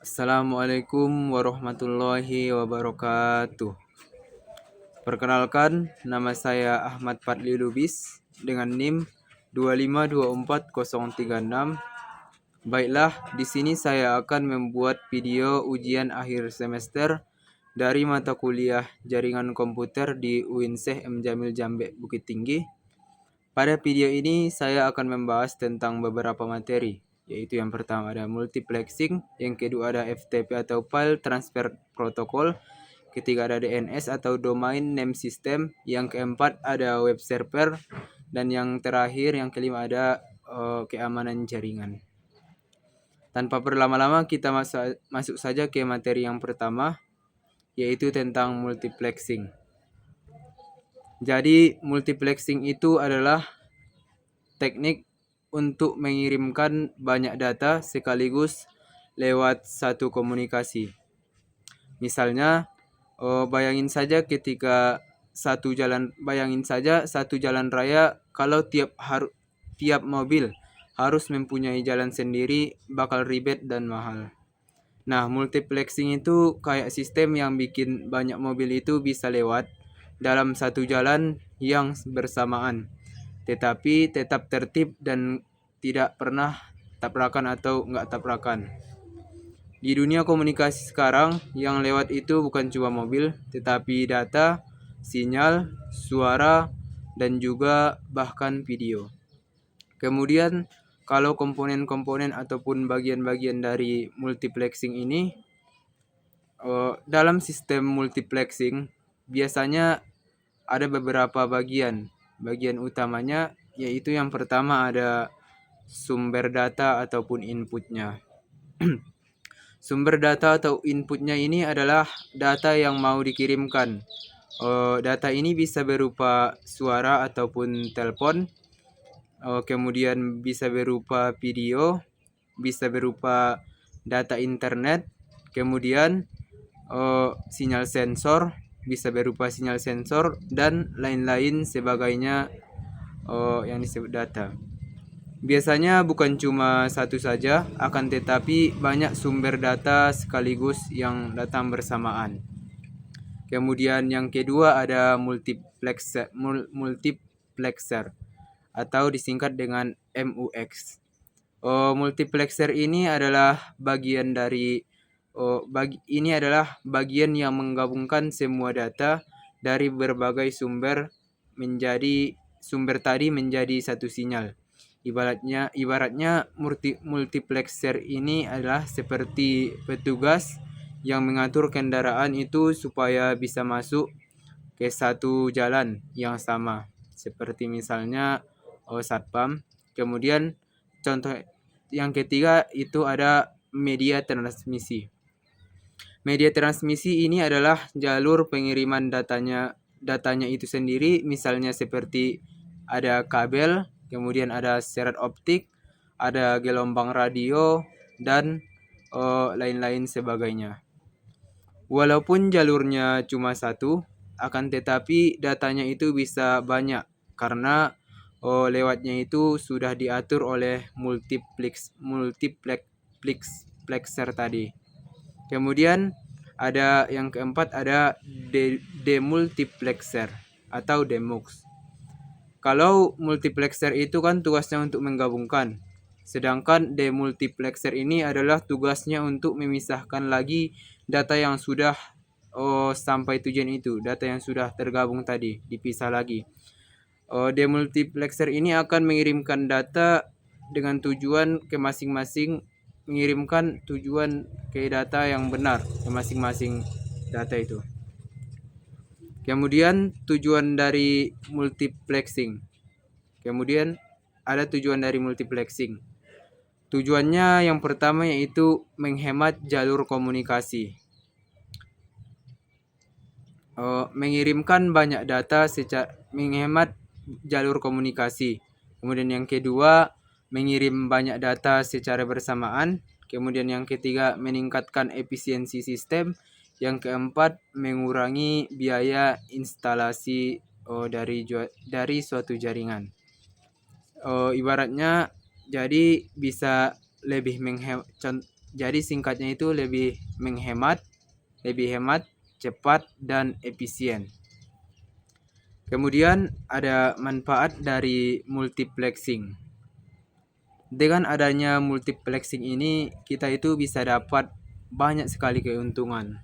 Assalamualaikum warahmatullahi wabarakatuh. Perkenalkan, nama saya Ahmad Fadli Lubis dengan NIM 2524036. Baiklah, di sini saya akan membuat video ujian akhir semester dari mata kuliah Jaringan Komputer di UIN Syekh M. Jamil Jambe Bukit Tinggi. Pada video ini saya akan membahas tentang beberapa materi, yaitu yang pertama ada multiplexing, yang kedua ada FTP atau File Transfer Protocol, ketiga ada DNS atau Domain Name System, yang keempat ada web server, dan yang terakhir yang kelima ada keamanan jaringan. Tanpa berlama-lama kita masuk saja ke materi yang pertama, yaitu tentang multiplexing. Jadi multiplexing itu adalah teknik untuk mengirimkan banyak data sekaligus lewat satu komunikasi. Misalnya, bayangin saja satu jalan raya, kalau tiap mobil harus mempunyai jalan sendiri, bakal ribet dan mahal. Nah, multiplexing itu kayak sistem yang bikin banyak mobil itu bisa lewat dalam satu jalan yang bersamaan, tetapi tetap tertib dan tidak pernah tabrakan atau nggak tabrakan. Di dunia komunikasi sekarang, yang lewat itu bukan cuma mobil, tetapi data, sinyal, suara, dan juga bahkan video. Kemudian, kalau komponen-komponen ataupun bagian-bagian dari multiplexing ini, dalam sistem multiplexing biasanya ada beberapa bagian. Bagian utamanya yaitu yang pertama ada sumber data ataupun inputnya. Sumber data atau inputnya ini adalah data yang mau dikirimkan. Data ini bisa berupa suara ataupun telepon, kemudian bisa berupa video, bisa berupa data internet, kemudian sinyal sensor, bisa berupa sinyal sensor, dan lain-lain sebagainya yang disebut data. Biasanya bukan cuma satu saja, akan tetapi banyak sumber data sekaligus yang datang bersamaan. Kemudian yang kedua ada multiplexer atau disingkat dengan MUX. Multiplexer ini adalah bagian yang menggabungkan semua data dari berbagai sumber tadi menjadi satu sinyal. Ibaratnya multiplexer ini adalah seperti petugas yang mengatur kendaraan itu supaya bisa masuk ke satu jalan yang sama. Seperti misalnya satpam. Kemudian contoh yang ketiga itu ada media transmisi. Media transmisi ini adalah jalur pengiriman datanya itu sendiri, misalnya seperti ada kabel, kemudian ada serat optik, ada gelombang radio, dan lain-lain sebagainya. Walaupun jalurnya cuma satu, akan tetapi datanya itu bisa banyak karena lewatnya itu sudah diatur oleh multiplexer tadi. Kemudian ada yang keempat ada demultiplexer atau demux. Kalau multiplexer itu kan tugasnya untuk menggabungkan, sedangkan demultiplexer ini adalah tugasnya untuk memisahkan lagi data yang sudah sampai tujuan itu, data yang sudah tergabung tadi dipisah lagi. Demultiplexer ini akan mengirimkan data dengan tujuan ke masing-masing, mengirimkan tujuan ke data yang benar ke masing-masing data itu. Kemudian tujuan dari multiplexing. Kemudian ada tujuan dari multiplexing. Tujuannya yang pertama yaitu menghemat jalur komunikasi. Mengirimkan banyak data menghemat jalur komunikasi. Kemudian yang kedua, mengirim banyak data secara bersamaan. Kemudian yang ketiga, meningkatkan efisiensi sistem. Yang keempat, mengurangi biaya instalasi dari suatu jaringan. Ibaratnya jadi bisa lebih Jadi singkatnya itu lebih hemat, cepat, dan efisien. Kemudian ada manfaat dari multiplexing. Dengan adanya multiplexing ini, kita itu bisa dapat banyak sekali keuntungan.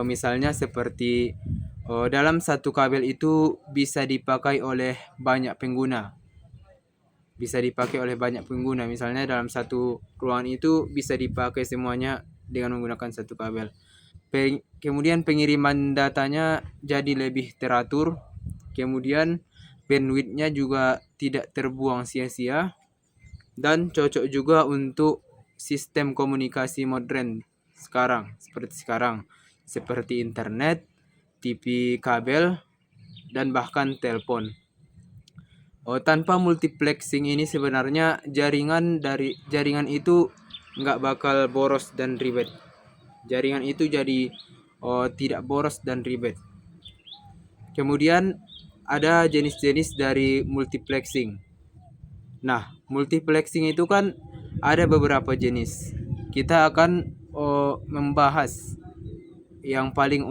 Misalnya seperti dalam satu kabel itu bisa dipakai oleh banyak pengguna. Misalnya dalam satu ruangan itu bisa dipakai semuanya dengan menggunakan satu kabel. Kemudian pengiriman datanya jadi lebih teratur. Kemudian bandwidth-nya juga tidak terbuang sia-sia. Dan cocok juga untuk sistem komunikasi modern seperti internet, TV kabel, dan bahkan telepon. Tanpa multiplexing ini sebenarnya jaringan itu nggak bakal boros dan ribet. Jaringan itu jadi tidak boros dan ribet. Kemudian ada jenis-jenis dari multiplexing. Nah, multiplexing itu kan ada beberapa jenis. Kita akan membahas yang paling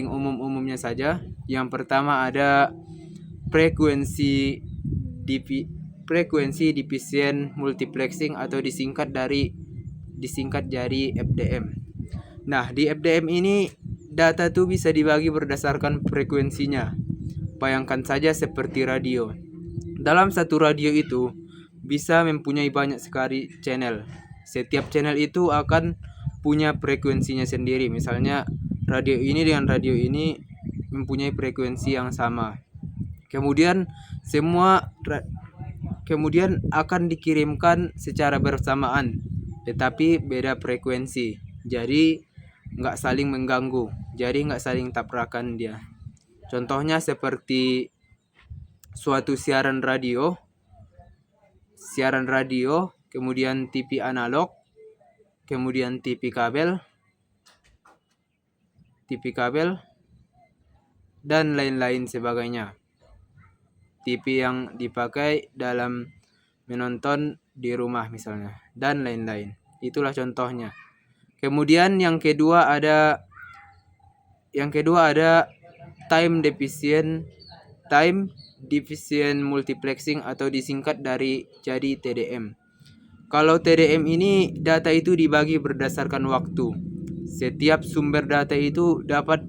umumnya saja. Yang pertama ada frekuensi division multiplexing atau disingkat jadi FDM. Nah, di FDM ini data tuh bisa dibagi berdasarkan frekuensinya. Bayangkan saja seperti radio. Dalam satu radio itu bisa mempunyai banyak sekali channel. Setiap channel itu akan punya frekuensinya sendiri. Misalnya radio ini dengan radio ini mempunyai frekuensi yang sama. Kemudian akan dikirimkan secara bersamaan, tetapi beda frekuensi. Jadi nggak saling mengganggu. Jadi nggak saling tabrakan dia. Contohnya seperti suatu siaran radio, kemudian TV analog, kemudian TV kabel, dan lain-lain sebagainya. TV yang dipakai dalam menonton di rumah misalnya, dan lain-lain. Itulah contohnya. Kemudian yang kedua ada time division multiplexing atau disingkat jadi TDM. Kalau TDM ini data itu dibagi berdasarkan waktu. Setiap sumber data itu dapat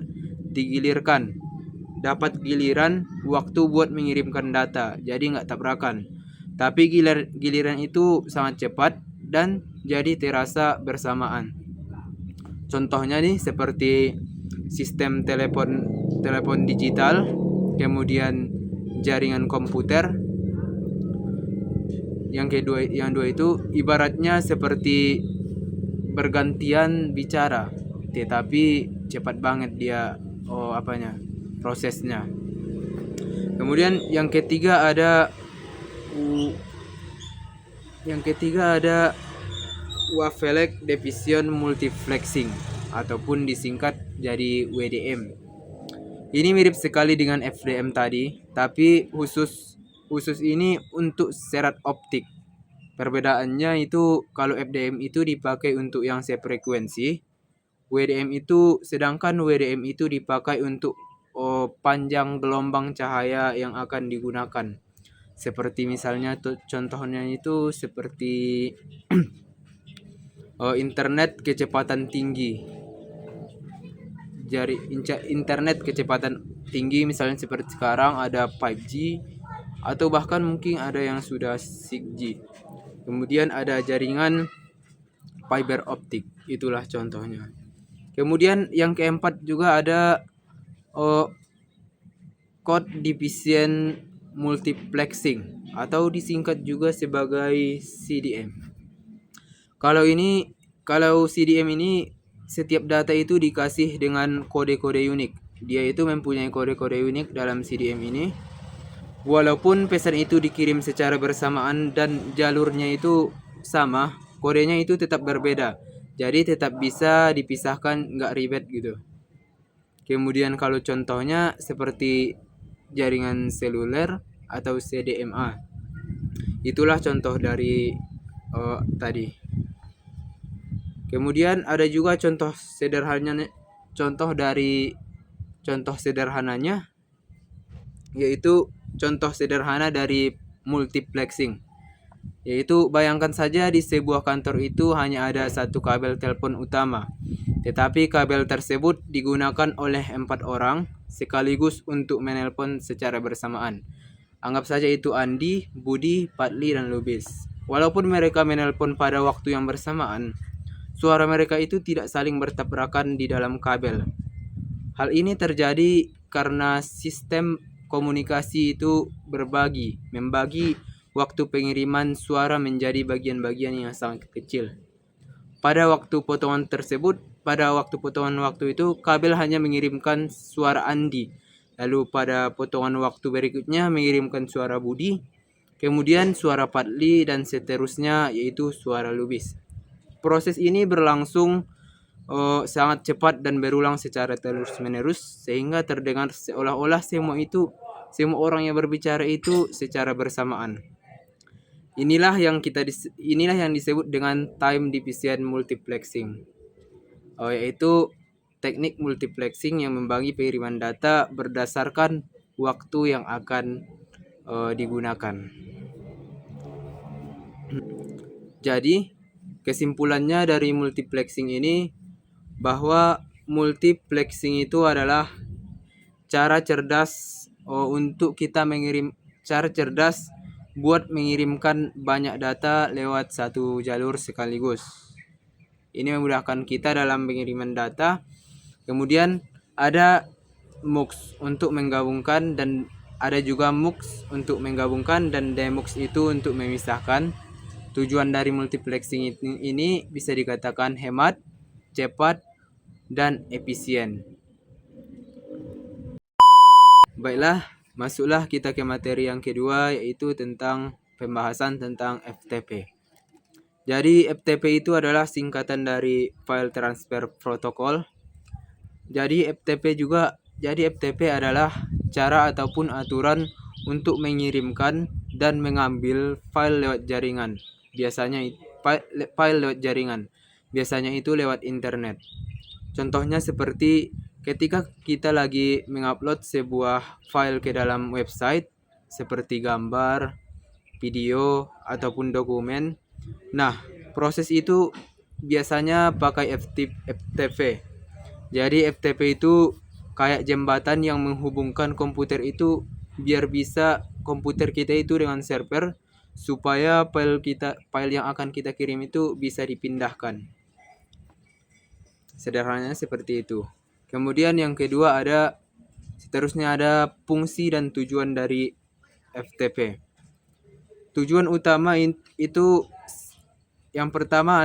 giliran waktu buat mengirimkan data, jadi nggak tabrakan. Tapi giliran itu sangat cepat dan jadi terasa bersamaan. Contohnya nih seperti sistem telepon digital, kemudian jaringan komputer. Yang dua itu ibaratnya seperti bergantian bicara, tetapi cepat banget dia prosesnya. Kemudian yang ketiga ada wavelength division multiplexing ataupun disingkat jadi WDM. Ini mirip sekali dengan FDM tadi, tapi khusus ini untuk serat optik. Perbedaannya itu kalau FDM itu dipakai untuk yang sefrekuensi, sedangkan WDM itu dipakai untuk panjang gelombang cahaya yang akan digunakan. Seperti misalnya contohnya itu seperti internet kecepatan tinggi. Internet kecepatan tinggi misalnya seperti sekarang ada 5G atau bahkan mungkin ada yang sudah 6G. Kemudian ada jaringan fiber optik, itulah contohnya. Kemudian yang keempat juga ada code division multiplexing atau disingkat juga sebagai CDM. Kalau CDM ini setiap data itu dikasih dengan kode-kode unik. Dia itu mempunyai kode-kode unik dalam CDM ini. Walaupun pesan itu dikirim secara bersamaan dan jalurnya itu sama, kodenya itu tetap berbeda. Jadi tetap bisa dipisahkan, nggak ribet gitu. Kemudian kalau contohnya seperti jaringan seluler atau CDMA. Itulah contoh dari tadi. Kemudian ada juga contoh sederhananya, yaitu contoh sederhana dari multiplexing. Yaitu bayangkan saja di sebuah kantor itu hanya ada satu kabel telepon utama, tetapi kabel tersebut digunakan oleh 4 orang sekaligus untuk menelpon secara bersamaan. Anggap saja itu Andi, Budi, Patli, dan Lubis. Walaupun mereka menelpon pada waktu yang bersamaan, suara mereka itu tidak saling bertabrakan di dalam kabel. Hal ini terjadi karena sistem komunikasi itu membagi waktu pengiriman suara menjadi bagian-bagian yang sangat kecil. Pada waktu potongan waktu itu, kabel hanya mengirimkan suara Andi. Lalu pada potongan waktu berikutnya mengirimkan suara Budi, kemudian suara Patli, dan seterusnya yaitu suara Lubis. Proses ini berlangsung sangat cepat dan berulang secara terus-menerus sehingga terdengar seolah-olah semua orang yang berbicara itu secara bersamaan. Inilah yang disebut dengan time division multiplexing, yaitu teknik multiplexing yang membagi pengiriman data berdasarkan waktu yang akan digunakan. Jadi, kesimpulannya dari multiplexing ini bahwa multiplexing itu adalah cara cerdas buat mengirimkan banyak data lewat satu jalur sekaligus. Ini memudahkan kita dalam pengiriman data. Kemudian ada MUX untuk menggabungkan, dan ada juga MUX untuk menggabungkan, dan DMUX itu untuk memisahkan. Tujuan dari multiplexing ini bisa dikatakan hemat, cepat, dan efisien. Baiklah, masuklah kita ke materi yang kedua, yaitu tentang pembahasan tentang FTP. Jadi FTP itu adalah singkatan dari File Transfer Protocol. Jadi FTP adalah cara ataupun aturan untuk mengirimkan dan mengambil file lewat jaringan. Biasanya itu lewat internet. Contohnya seperti ketika kita lagi mengupload sebuah file ke dalam website seperti gambar, video, ataupun dokumen. Nah, proses itu biasanya pakai FTP. Jadi FTP itu kayak jembatan yang menghubungkan komputer itu biar bisa komputer kita itu dengan server, supaya file yang akan kita kirim itu bisa dipindahkan. Sederhananya seperti itu. Kemudian yang kedua seterusnya ada fungsi dan tujuan dari FTP. Tujuan utama itu yang pertama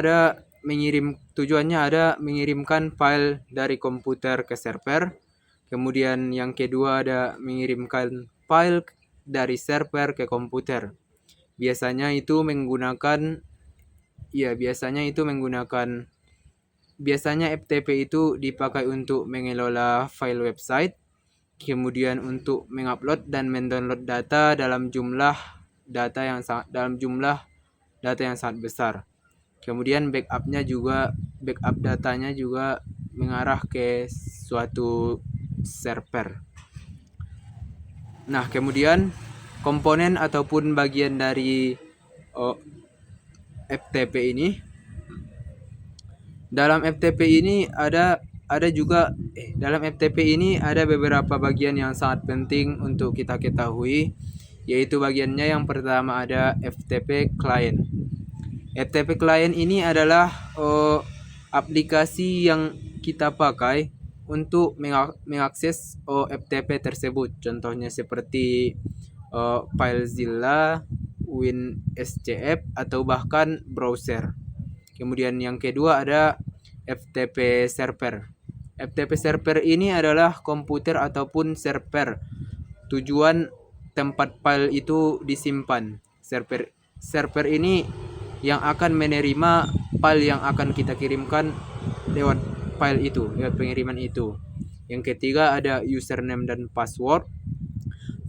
tujuannya ada mengirimkan file dari komputer ke server. Kemudian yang kedua ada mengirimkan file dari server ke komputer. Biasanya FTP itu dipakai untuk mengelola file website, kemudian untuk mengupload dan mendownload data dalam jumlah data yang sangat besar. Kemudian backup datanya juga mengarah ke suatu server. Nah, kemudian komponen ataupun bagian dari FTP ini. Dalam FTP ini ada beberapa bagian yang sangat penting untuk kita ketahui, yaitu bagiannya yang pertama ada FTP client. FTP client ini adalah aplikasi yang kita pakai untuk mengakses FTP tersebut. Contohnya seperti FileZilla, WinSCF, atau bahkan browser. Kemudian yang kedua ada FTP server. FTP server ini adalah komputer ataupun server tujuan tempat file itu disimpan. Server ini yang akan menerima file yang akan kita kirimkan lewat pengiriman itu. Yang ketiga ada username dan password.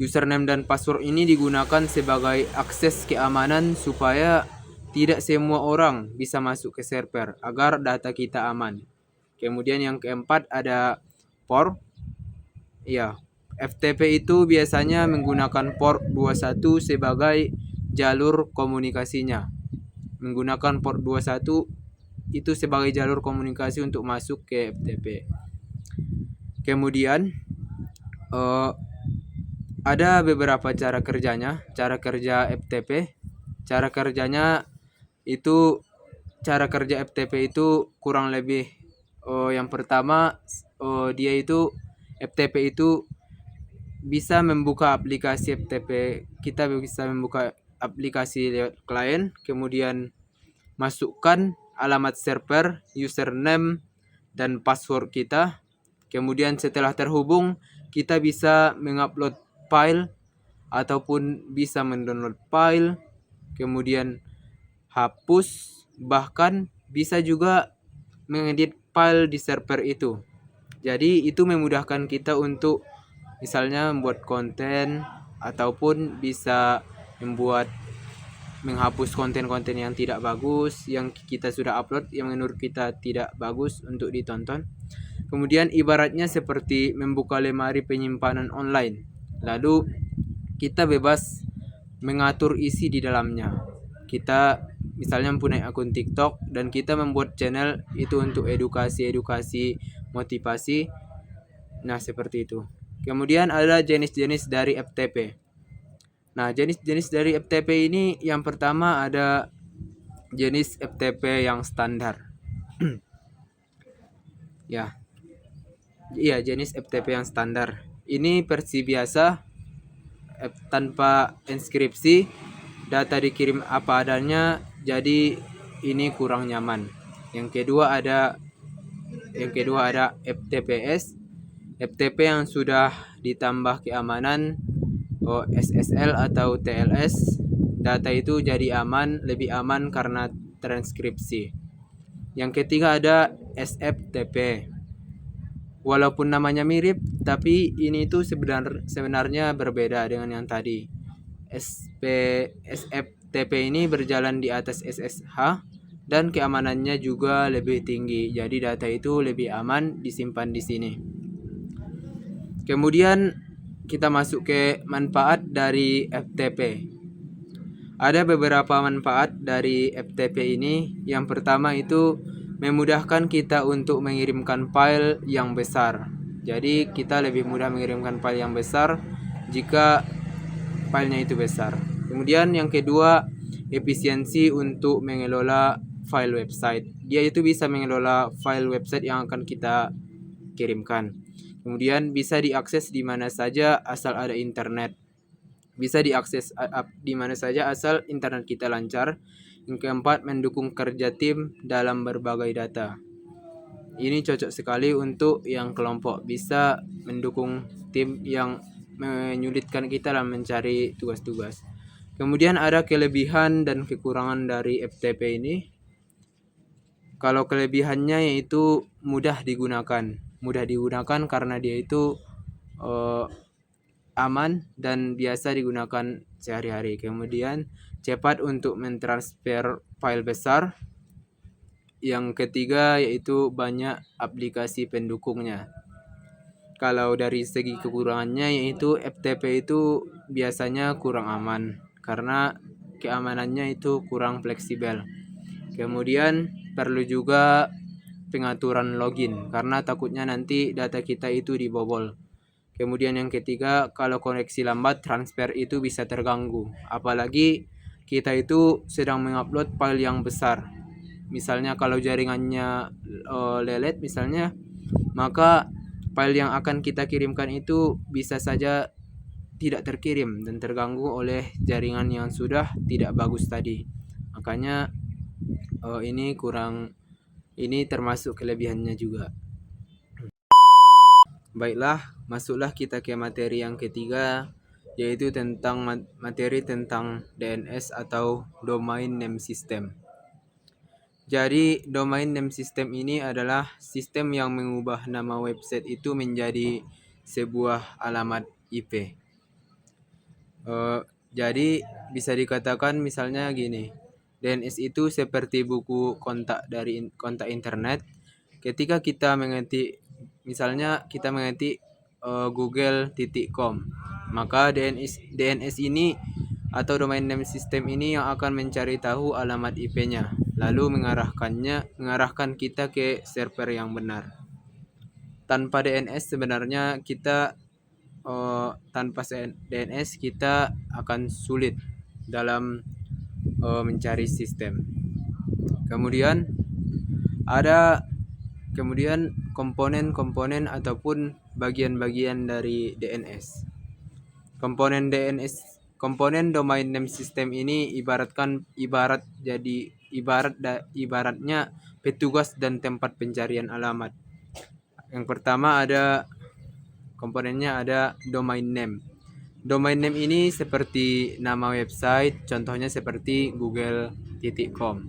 Username dan password ini digunakan sebagai akses keamanan supaya tidak semua orang bisa masuk ke server agar data kita aman. Kemudian yang keempat ada port. Ya, FTP itu biasanya menggunakan port 21 sebagai jalur komunikasinya. Menggunakan port 21 itu sebagai jalur komunikasi untuk masuk ke FTP. Kemudian ada beberapa cara kerjanya. Cara kerja FTP. Cara kerjanya itu cara kerja FTP itu kurang lebih yang pertama dia itu FTP itu bisa membuka aplikasi FTP. Kita bisa membuka aplikasi lewat klien, kemudian masukkan alamat server, username dan password kita. Kemudian setelah terhubung, kita bisa mengupload file ataupun bisa mendownload file, kemudian hapus, bahkan bisa juga mengedit file di server itu. Jadi itu memudahkan kita untuk misalnya membuat konten ataupun bisa menghapus konten-konten yang tidak bagus yang kita sudah upload yang menurut kita tidak bagus untuk ditonton. Kemudian ibaratnya seperti membuka lemari penyimpanan online. Lalu kita bebas mengatur isi di dalamnya. Kita misalnya mempunyai akun TikTok dan kita membuat channel itu untuk edukasi, motivasi. Nah, seperti itu. Kemudian ada jenis-jenis dari FTP. Nah, jenis-jenis dari FTP ini yang pertama ada jenis FTP yang standar. Ya. Iya, jenis FTP yang standar. Ini versi biasa tanpa inskripsi, data dikirim apa adanya, jadi ini kurang nyaman. Yang kedua ada FTPS. FTP yang sudah ditambah keamanan SSL atau TLS. Data itu jadi lebih aman karena transkripsi. Yang ketiga ada SFTP. Walaupun namanya mirip, tapi ini tuh sebenarnya berbeda dengan yang tadi. SFTP ini berjalan di atas SSH dan keamanannya juga lebih tinggi. Jadi data itu lebih aman disimpan di sini. Kemudian kita masuk ke manfaat dari FTP. Ada beberapa manfaat dari FTP ini. Yang pertama itu memudahkan kita untuk mengirimkan file yang besar. Jadi kita lebih mudah mengirimkan file yang besar jika filenya itu besar. Kemudian yang kedua, efisiensi untuk mengelola file website. Dia itu bisa mengelola file website yang akan kita kirimkan. Kemudian bisa diakses di mana saja asal ada internet. Bisa diakses di mana saja asal internet kita lancar. Yang keempat, mendukung kerja tim dalam berbagai data. Ini cocok sekali untuk yang kelompok, bisa mendukung tim yang menyulitkan kita dalam mencari tugas-tugas. Kemudian ada kelebihan dan kekurangan dari FTP ini. Kalau kelebihannya yaitu mudah digunakan. Mudah digunakan karena dia itu aman dan biasa digunakan sehari-hari. Kemudian cepat untuk mentransfer file besar. Yang ketiga yaitu banyak aplikasi pendukungnya. Kalau dari segi kekurangannya yaitu FTP itu biasanya kurang aman karena keamanannya itu kurang fleksibel. Kemudian perlu juga pengaturan login karena takutnya nanti data kita itu dibobol. Kemudian yang ketiga, kalau koneksi lambat, transfer itu bisa terganggu. Apalagi kita itu sedang mengupload file yang besar. Misalnya kalau jaringannya lelet misalnya, maka file yang akan kita kirimkan itu bisa saja tidak terkirim dan terganggu oleh jaringan yang sudah tidak bagus tadi. Makanya ini termasuk kelebihannya juga. Baiklah, masuklah kita ke materi yang ketiga, yaitu tentang materi tentang DNS atau Domain Name System. Jadi, Domain Name System ini adalah sistem yang mengubah nama website itu menjadi sebuah alamat IP. Jadi, bisa dikatakan misalnya gini, DNS itu seperti buku kontak dari kontak internet. Ketika kita mengetik, misalnya kita mengetik google.com, maka DNS ini atau domain name system ini yang akan mencari tahu alamat IP-nya, lalu mengarahkan kita ke server yang benar. Tanpa DNS sebenarnya kita akan sulit dalam mencari sistem. Kemudian komponen-komponen ataupun bagian-bagian dari DNS. Komponen domain name system ini ibaratnya petugas dan tempat pencarian alamat. Yang pertama komponennya ada domain name. Domain name ini seperti nama website, contohnya seperti google.com.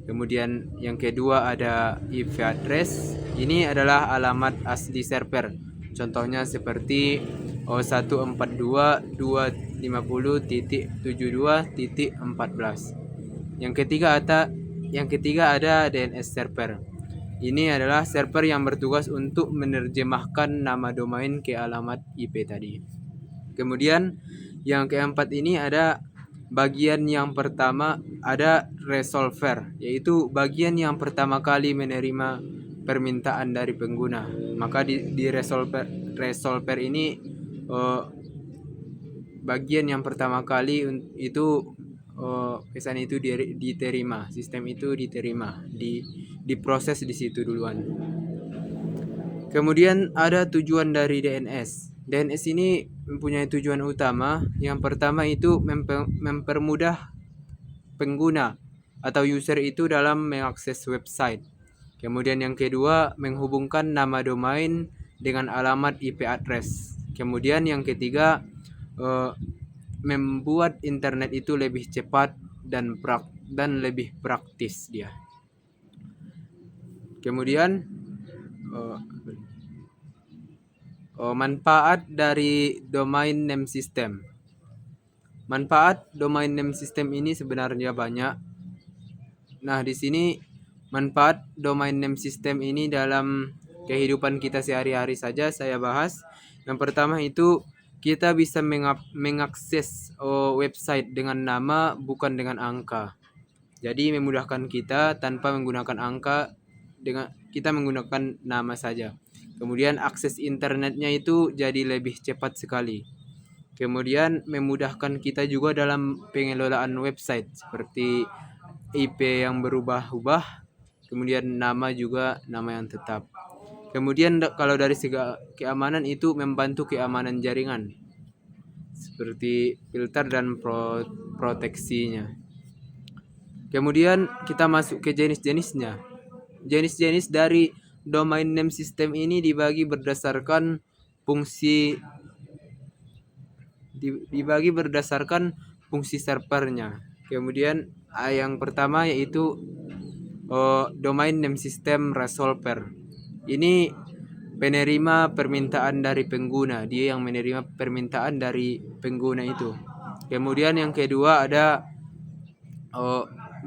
Kemudian yang kedua ada IP address. Ini adalah alamat asli server. Contohnya seperti 142.250.72.14. Yang ketiga ada DNS server. Ini adalah server yang bertugas untuk menerjemahkan nama domain ke alamat IP tadi. Kemudian yang keempat ini ada bagian yang pertama ada resolver, yaitu bagian yang pertama kali menerima permintaan dari pengguna. Maka di resolver ini bagian yang pertama kali itu pesan itu diterima, sistem itu diterima, diproses di situ duluan. Kemudian ada tujuan dari DNS. DNS ini mempunyai tujuan utama. Yang pertama itu mempermudah pengguna atau user itu dalam mengakses website. Kemudian yang kedua, menghubungkan nama domain dengan alamat IP address. Kemudian yang ketiga, membuat internet itu lebih cepat dan lebih praktis dia. Kemudian manfaat dari domain name system. Manfaat domain name system ini sebenarnya banyak. Nah, di sini manfaat domain name system ini dalam kehidupan kita sehari-hari saja saya bahas. Yang pertama itu kita bisa mengakses website dengan nama bukan dengan angka. Jadi memudahkan kita tanpa menggunakan angka, kita menggunakan nama saja. Kemudian akses internetnya itu jadi lebih cepat sekali. Kemudian memudahkan kita juga dalam pengelolaan website seperti IP yang berubah-ubah. Kemudian nama juga nama yang tetap. Kemudian kalau dari segi keamanan itu membantu keamanan jaringan seperti filter dan proteksinya. Kemudian kita masuk ke jenis-jenisnya. Jenis-jenis dari domain name system ini dibagi berdasarkan fungsi servernya. Kemudian yang pertama yaitu domain name system resolver. Ini penerima permintaan dari pengguna, dia yang menerima permintaan dari pengguna itu. Kemudian yang kedua ada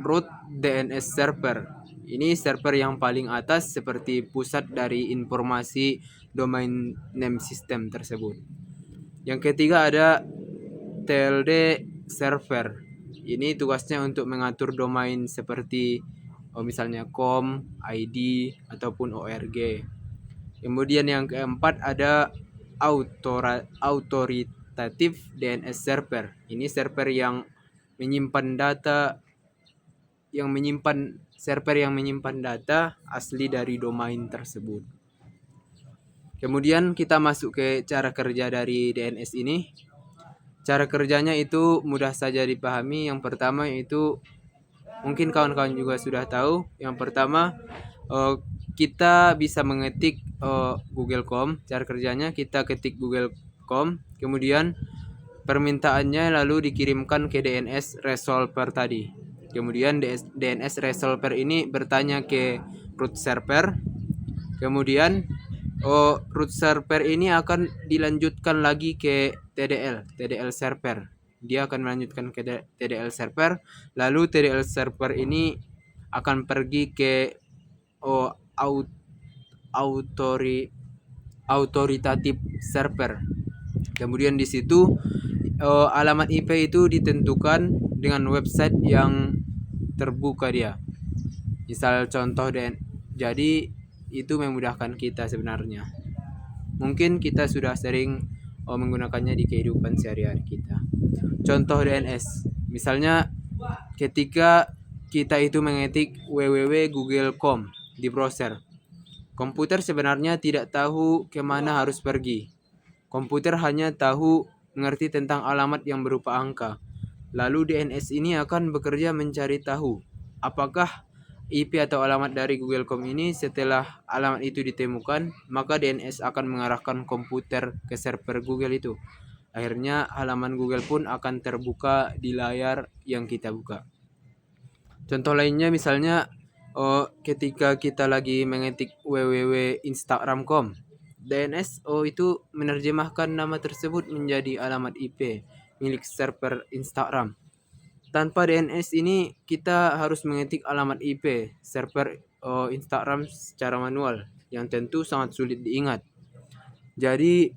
root DNS server. Ini server yang paling atas seperti pusat dari informasi domain name system tersebut. Yang ketiga ada TLD server. Ini tugasnya untuk mengatur domain seperti misalnya com, ID, ataupun org. Kemudian yang keempat ada authoritative DNS server. Ini server yang menyimpan data asli dari domain tersebut. Kemudian kita masuk ke cara kerja dari DNS ini. Cara kerjanya itu mudah saja dipahami. Yang pertama itu mungkin kawan-kawan juga sudah tahu. Yang pertama kita bisa mengetik Google.com. Cara kerjanya kita ketik Google.com, kemudian permintaannya lalu dikirimkan ke DNS resolver tadi. Kemudian DNS resolver ini bertanya ke root server. Kemudian root server ini akan dilanjutkan lagi ke TDL server. dia akan melanjutkan ke TDL server, lalu TDL server ini akan pergi ke autoritatif server. Kemudian di situ alamat IP itu ditentukan dengan website yang terbuka dia. Misal contoh jadi itu memudahkan kita sebenarnya. Mungkin kita sudah sering menggunakannya di kehidupan sehari-hari kita. Contoh DNS, misalnya ketika kita itu mengetik www.google.com di browser, komputer sebenarnya tidak tahu kemana harus pergi. Komputer hanya tahu mengerti tentang alamat yang berupa angka. Lalu DNS ini akan bekerja mencari tahu apakah IP atau alamat dari Google.com ini. Setelah alamat itu ditemukan, maka DNS akan mengarahkan komputer ke server Google itu. Akhirnya halaman Google pun akan terbuka di layar yang kita buka. Contoh lainnya misalnya ketika kita lagi mengetik www.instagram.com, DNS itu menerjemahkan nama tersebut menjadi alamat IP milik server Instagram. Tanpa DNS ini kita harus mengetik alamat IP server Instagram secara manual yang tentu sangat sulit diingat. Jadi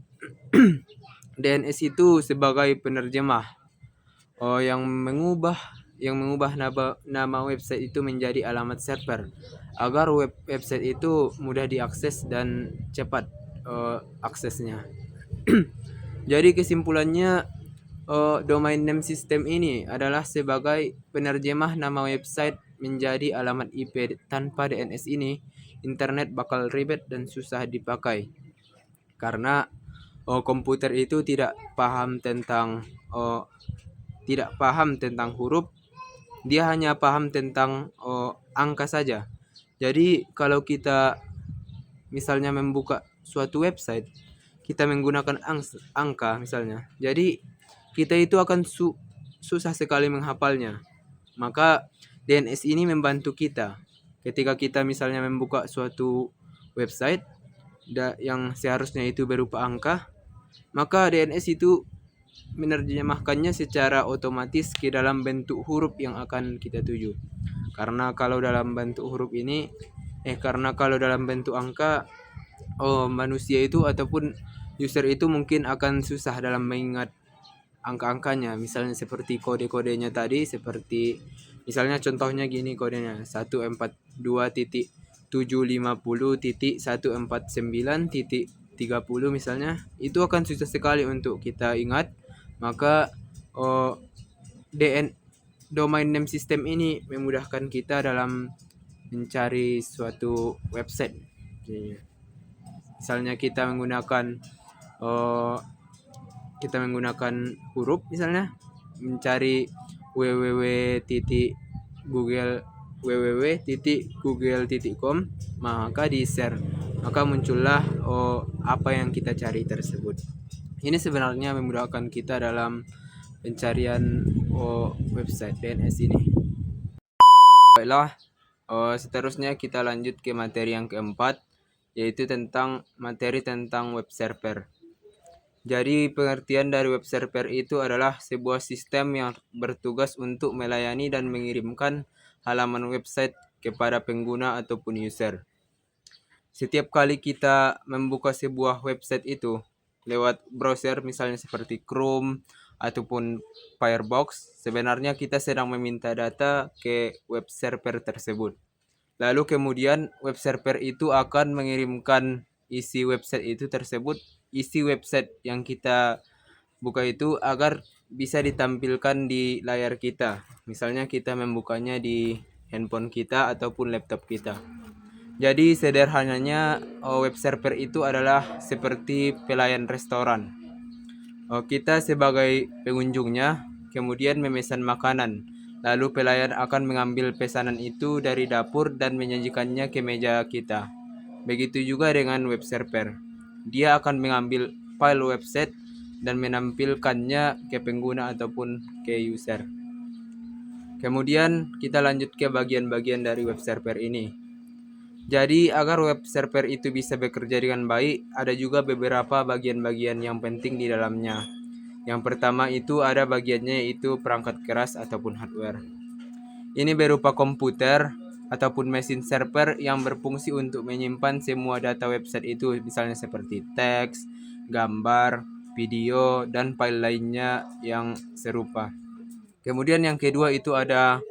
DNS itu sebagai penerjemah yang mengubah nama website itu menjadi alamat server agar website itu mudah diakses dan cepat aksesnya. Jadi kesimpulannya, domain name system ini adalah sebagai penerjemah nama website menjadi alamat IP. Tanpa DNS ini, internet bakal ribet dan susah dipakai. Karena komputer itu tidak paham tentang huruf, dia hanya paham tentang angka saja. Jadi kalau kita misalnya membuka suatu website, kita menggunakan angka misalnya, jadi kita itu akan susah sekali menghafalnya. Maka DNS ini membantu kita ketika kita misalnya membuka suatu website yang seharusnya itu berupa angka, maka DNS itu menerjemahkannya secara otomatis ke dalam bentuk huruf yang akan kita tuju. Karena kalau dalam bentuk angka, manusia itu ataupun user itu mungkin akan susah dalam mengingat angka-angkanya. Misalnya seperti kode-kodenya tadi, seperti misalnya contohnya gini kodenya, 142.750.149.30 misalnya, itu akan susah sekali untuk kita ingat. Maka domain name system ini memudahkan kita dalam mencari suatu website. Misalnya kita menggunakan huruf, misalnya mencari www.google.com, maka di share, maka muncullah apa yang kita cari tersebut. Ini sebenarnya memudahkan kita dalam pencarian website DNS ini. Baiklah, seterusnya kita lanjut ke materi yang keempat, yaitu materi tentang web server. Jadi pengertian dari web server itu adalah sebuah sistem yang bertugas untuk melayani dan mengirimkan halaman website kepada pengguna ataupun user. Setiap kali kita membuka sebuah website itu lewat browser, misalnya seperti Chrome ataupun Firefox, sebenarnya kita sedang meminta data ke web server tersebut. Lalu kemudian web server itu akan mengirimkan isi website yang kita buka itu agar bisa ditampilkan di layar kita. Misalnya kita membukanya di handphone kita ataupun laptop kita. Jadi sederhananya web server itu adalah seperti pelayan restoran. Kita sebagai pengunjungnya kemudian memesan makanan. Lalu pelayan akan mengambil pesanan itu dari dapur dan menyajikannya ke meja kita. Begitu juga dengan web server. Dia akan mengambil file website dan menampilkannya ke pengguna ataupun ke user. Kemudian kita lanjut ke bagian-bagian dari web server ini. Jadi agar web server itu bisa bekerja dengan baik, ada juga beberapa bagian-bagian yang penting di dalamnya. Yang pertama itu ada bagiannya yaitu perangkat keras ataupun hardware. Ini berupa komputer ataupun mesin server yang berfungsi untuk menyimpan semua data website itu, misalnya seperti teks, gambar, video, dan file lainnya yang serupa. Kemudian yang kedua itu ada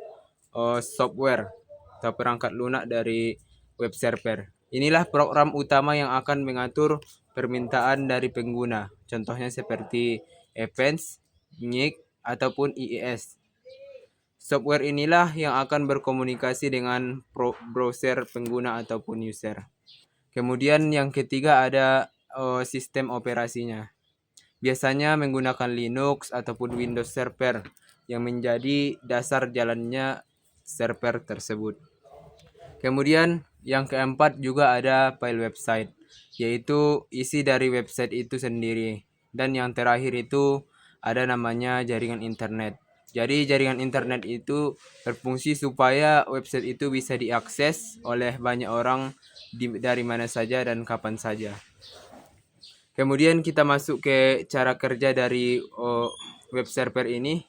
software atau perangkat lunak dari web server. Inilah program utama yang akan mengatur permintaan dari pengguna. Contohnya seperti Events, NIC, ataupun IIS. Software inilah yang akan berkomunikasi dengan browser pengguna ataupun user. Kemudian yang ketiga ada sistem operasinya. Biasanya menggunakan Linux ataupun Windows Server yang menjadi dasar jalannya server tersebut. Kemudian yang keempat juga ada file website, yaitu isi dari website itu sendiri. Dan yang terakhir itu ada namanya jaringan internet. Jadi jaringan internet itu berfungsi supaya website itu bisa diakses oleh banyak orang dari mana saja dan kapan saja. Kemudian kita masuk ke cara kerja dari web server ini.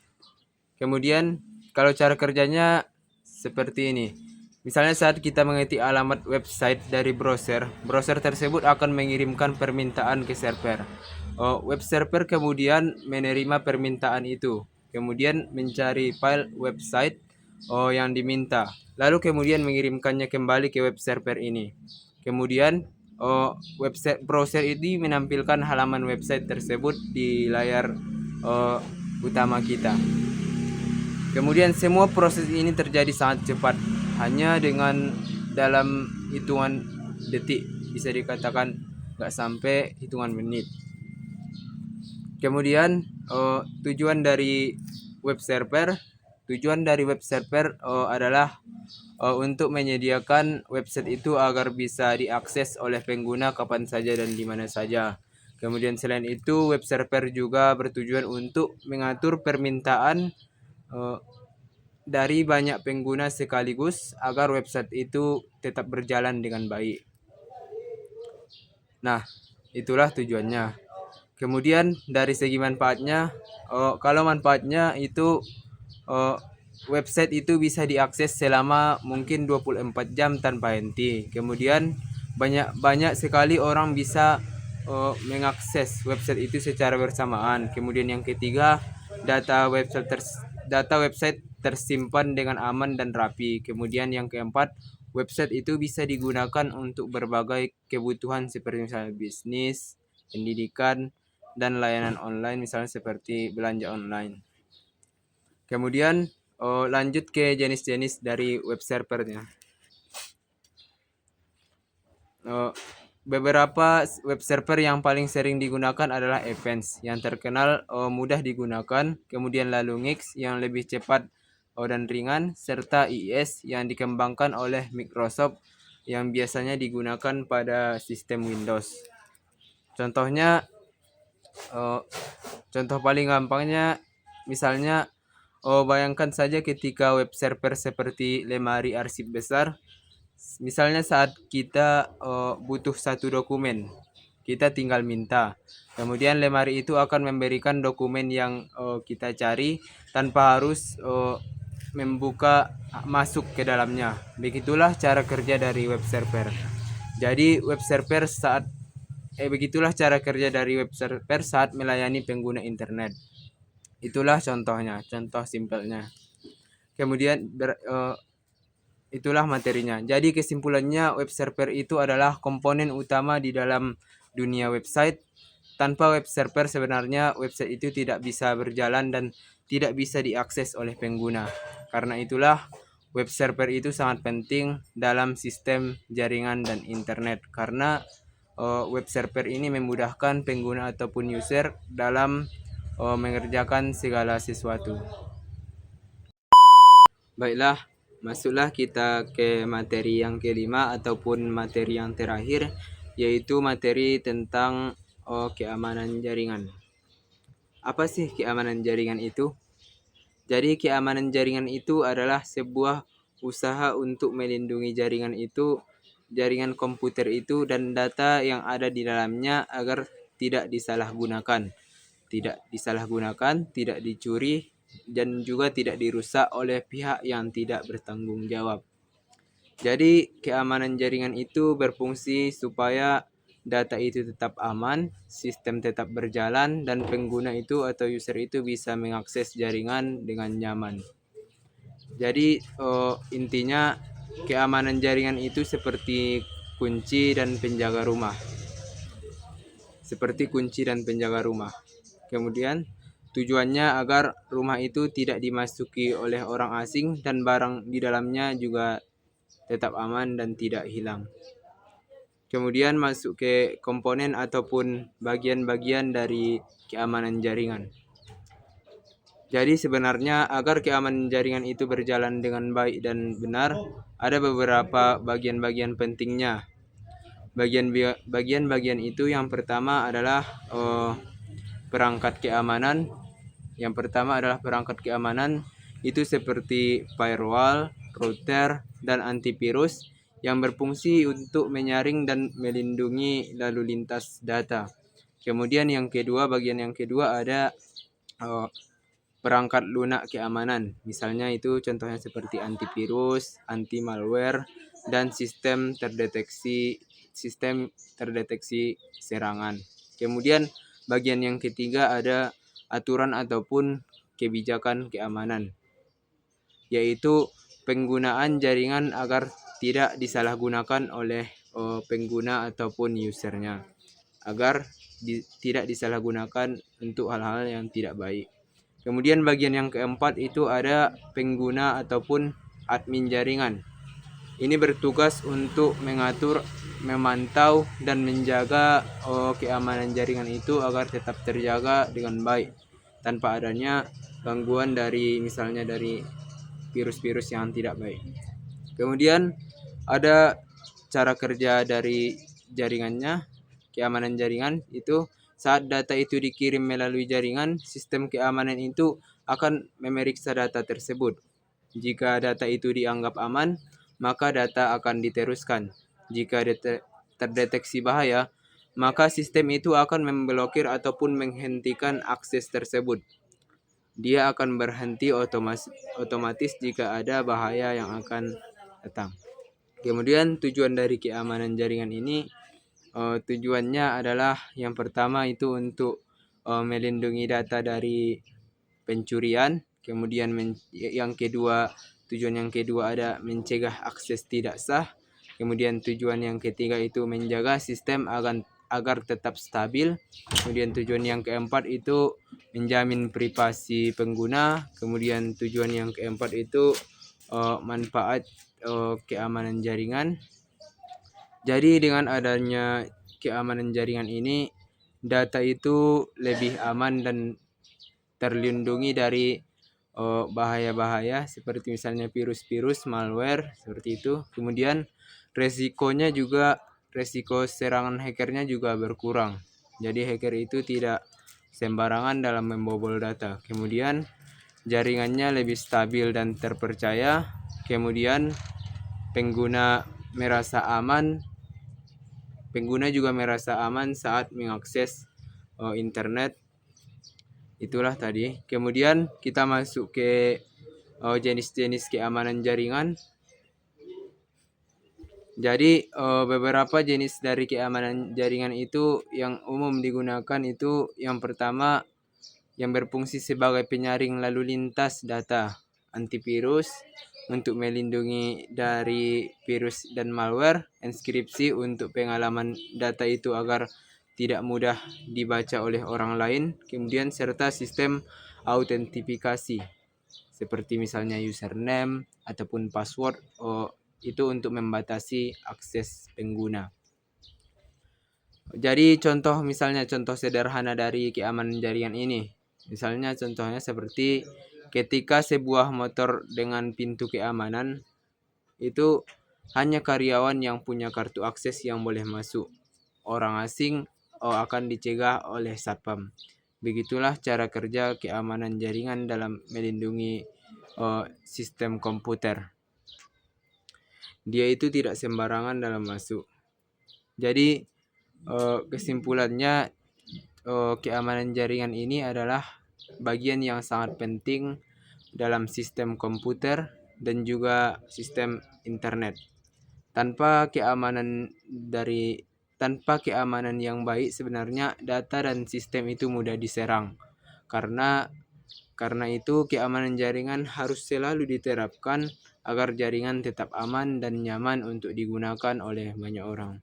Kemudian kalau cara kerjanya seperti ini. Misalnya saat kita mengetik alamat website dari browser, browser tersebut akan mengirimkan permintaan ke server. Web server kemudian menerima permintaan itu, kemudian mencari file website yang diminta, lalu kemudian mengirimkannya kembali ke web server ini. Kemudian website browser ini menampilkan halaman website tersebut di layar utama kita. Kemudian semua proses ini terjadi sangat cepat, hanya dengan dalam hitungan detik, bisa dikatakan nggak sampai hitungan menit. Kemudian tujuan dari web server adalah untuk menyediakan website itu agar bisa diakses oleh pengguna kapan saja dan di mana saja. Kemudian selain itu web server juga bertujuan untuk mengatur permintaan dari banyak pengguna sekaligus agar website itu tetap berjalan dengan baik. Nah, itulah tujuannya. Kemudian dari segi manfaatnya, kalau manfaatnya itu website itu bisa diakses selama mungkin 24 jam tanpa henti. Kemudian banyak sekali orang bisa mengakses website itu secara bersamaan. Kemudian yang ketiga, data website tersimpan dengan aman dan rapi. Kemudian yang keempat, website itu bisa digunakan untuk berbagai kebutuhan seperti misalnya bisnis, pendidikan, dan layanan online misalnya seperti belanja online. Kemudian lanjut ke jenis-jenis dari web servernya. Beberapa web server yang paling sering digunakan adalah Events yang terkenal mudah digunakan, kemudian lalu Nix yang lebih cepat dan ringan, serta IIS yang dikembangkan oleh Microsoft yang biasanya digunakan pada sistem Windows. Contohnya, contoh paling gampangnya misalnya bayangkan saja ketika web server seperti lemari arsip besar. Misalnya saat kita butuh satu dokumen, kita tinggal minta. Kemudian lemari itu akan memberikan dokumen yang kita cari tanpa harus membuka masuk ke dalamnya. Begitulah cara kerja dari web server. Jadi begitulah cara kerja dari web server saat melayani pengguna internet. Itulah contohnya, contoh simpelnya. Kemudian itulah materinya. Jadi kesimpulannya web server itu adalah komponen utama di dalam dunia website. Tanpa web server sebenarnya website itu tidak bisa berjalan dan tidak bisa diakses oleh pengguna. Karena itulah web server itu sangat penting dalam sistem jaringan dan internet. Karena web server ini memudahkan pengguna ataupun user dalam mengerjakan segala sesuatu. Baiklah, masuklah kita ke materi yang kelima ataupun materi yang terakhir, yaitu materi tentang keamanan jaringan. Apa sih keamanan jaringan itu? Jadi keamanan jaringan itu adalah sebuah usaha untuk melindungi jaringan komputer itu dan data yang ada di dalamnya agar tidak disalahgunakan, tidak disalahgunakan, tidak dicuri, dan juga tidak dirusak oleh pihak yang tidak bertanggung jawab. Jadi keamanan jaringan itu berfungsi supaya data itu tetap aman, sistem tetap berjalan, dan pengguna itu atau user itu bisa mengakses jaringan dengan nyaman. Jadi intinya keamanan jaringan itu seperti kunci dan penjaga rumah. Seperti kunci dan penjaga rumah. Kemudian tujuannya agar rumah itu tidak dimasuki oleh orang asing dan barang di dalamnya juga tetap aman dan tidak hilang. Kemudian masuk ke komponen ataupun bagian-bagian dari keamanan jaringan. Jadi sebenarnya agar keamanan jaringan itu berjalan dengan baik dan benar, ada beberapa bagian-bagian pentingnya. Bagian-bagian itu yang pertama adalah perangkat keamanan. Yang pertama adalah perangkat keamanan itu seperti firewall, router, dan antivirus yang berfungsi untuk menyaring dan melindungi lalu lintas data. Kemudian bagian yang kedua ada perangkat lunak keamanan. Misalnya itu contohnya seperti antivirus, anti malware, dan sistem terdeteksi serangan. Kemudian bagian yang ketiga ada aturan ataupun kebijakan keamanan, yaitu penggunaan jaringan agar tidak disalahgunakan oleh pengguna ataupun usernya, agar tidak disalahgunakan untuk hal-hal yang tidak baik. Kemudian bagian yang keempat itu ada pengguna ataupun admin jaringan. Ini bertugas untuk mengatur, memantau, dan menjaga keamanan jaringan itu agar tetap terjaga dengan baik tanpa adanya gangguan misalnya dari virus-virus yang tidak baik. Kemudian ada cara kerja dari jaringannya, keamanan jaringan itu saat data itu dikirim melalui jaringan, sistem keamanan itu akan memeriksa data tersebut. Jika data itu dianggap aman, maka data akan diteruskan. Jika terdeteksi bahaya, maka sistem itu akan memblokir ataupun menghentikan akses tersebut. Dia akan berhenti otomatis jika ada bahaya yang akan datang. Kemudian tujuan dari keamanan jaringan ini, tujuannya adalah yang pertama itu untuk melindungi data dari pencurian. Kemudian tujuan yang kedua ada mencegah akses tidak sah. Kemudian tujuan yang ketiga itu menjaga sistem agar tetap stabil. Kemudian tujuan yang keempat itu menjamin privasi pengguna. Kemudian tujuan yang keempat itu manfaat keamanan jaringan. Jadi dengan adanya keamanan jaringan ini, data itu lebih aman dan terlindungi dari bahaya-bahaya seperti misalnya virus-virus, malware, seperti itu. Kemudian resiko serangan hackernya juga berkurang. Jadi hacker itu tidak sembarangan dalam membobol data. Kemudian jaringannya lebih stabil dan terpercaya. Kemudian pengguna juga merasa aman saat mengakses internet. Itulah tadi. Kemudian kita masuk ke jenis-jenis keamanan jaringan. Jadi beberapa jenis dari keamanan jaringan itu yang umum digunakan itu yang pertama yang berfungsi sebagai penyaring lalu lintas data, antivirus untuk melindungi dari virus dan malware, enkripsi untuk pengalaman data itu agar tidak mudah dibaca oleh orang lain, kemudian serta sistem autentifikasi seperti misalnya username ataupun password itu untuk membatasi akses pengguna. Jadi contoh sederhana dari keamanan jaringan ini. Misalnya contohnya seperti ketika sebuah motor dengan pintu keamanan itu hanya karyawan yang punya kartu akses yang boleh masuk. Orang asing akan dicegah oleh satpam. Begitulah cara kerja keamanan jaringan dalam melindungi sistem komputer. Dia itu tidak sembarangan dalam masuk. Jadi kesimpulannya keamanan jaringan ini adalah bagian yang sangat penting dalam sistem komputer dan juga sistem internet. Tanpa keamanan tanpa keamanan yang baik, sebenarnya data dan sistem itu mudah diserang. Karena karena itu keamanan jaringan harus selalu diterapkan agar jaringan tetap aman dan nyaman untuk digunakan oleh banyak orang.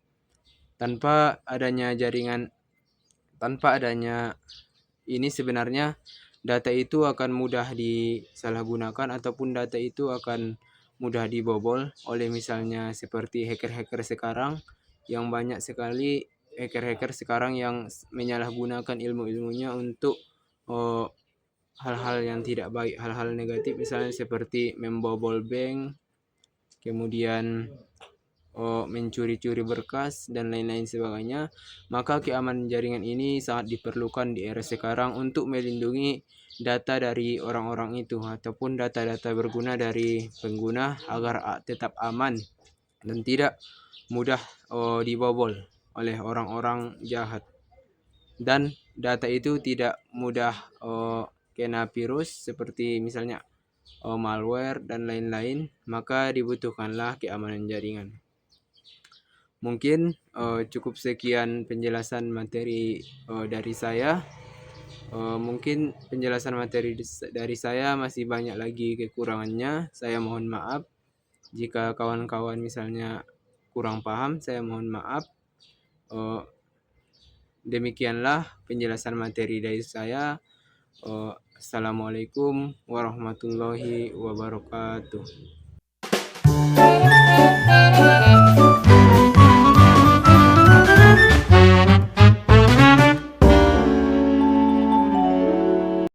Tanpa adanya jaringan, tanpa adanya ini sebenarnya data itu akan mudah disalahgunakan ataupun data itu akan mudah dibobol oleh misalnya seperti hacker-hacker sekarang, yang banyak sekali hacker-hacker sekarang yang menyalahgunakan ilmu-ilmunya untuk hal-hal yang tidak baik, hal-hal negatif, misalnya seperti membobol bank, kemudian mencuri-curi berkas dan lain-lain sebagainya. Maka keamanan jaringan ini sangat diperlukan di era sekarang untuk melindungi data dari orang-orang itu ataupun data-data berguna dari pengguna agar tetap aman dan tidak mudah dibobol oleh orang-orang jahat, dan data itu tidak mudah kena virus seperti misalnya malware dan lain-lain. Maka dibutuhkanlah keamanan jaringan. Mungkin cukup sekian penjelasan materi dari saya. Mungkin penjelasan materi dari saya masih banyak lagi kekurangannya. Saya mohon maaf jika kawan-kawan misalnya kurang paham, saya mohon maaf. Demikianlah penjelasan materi dari saya. Assalamualaikum warahmatullahi wabarakatuh.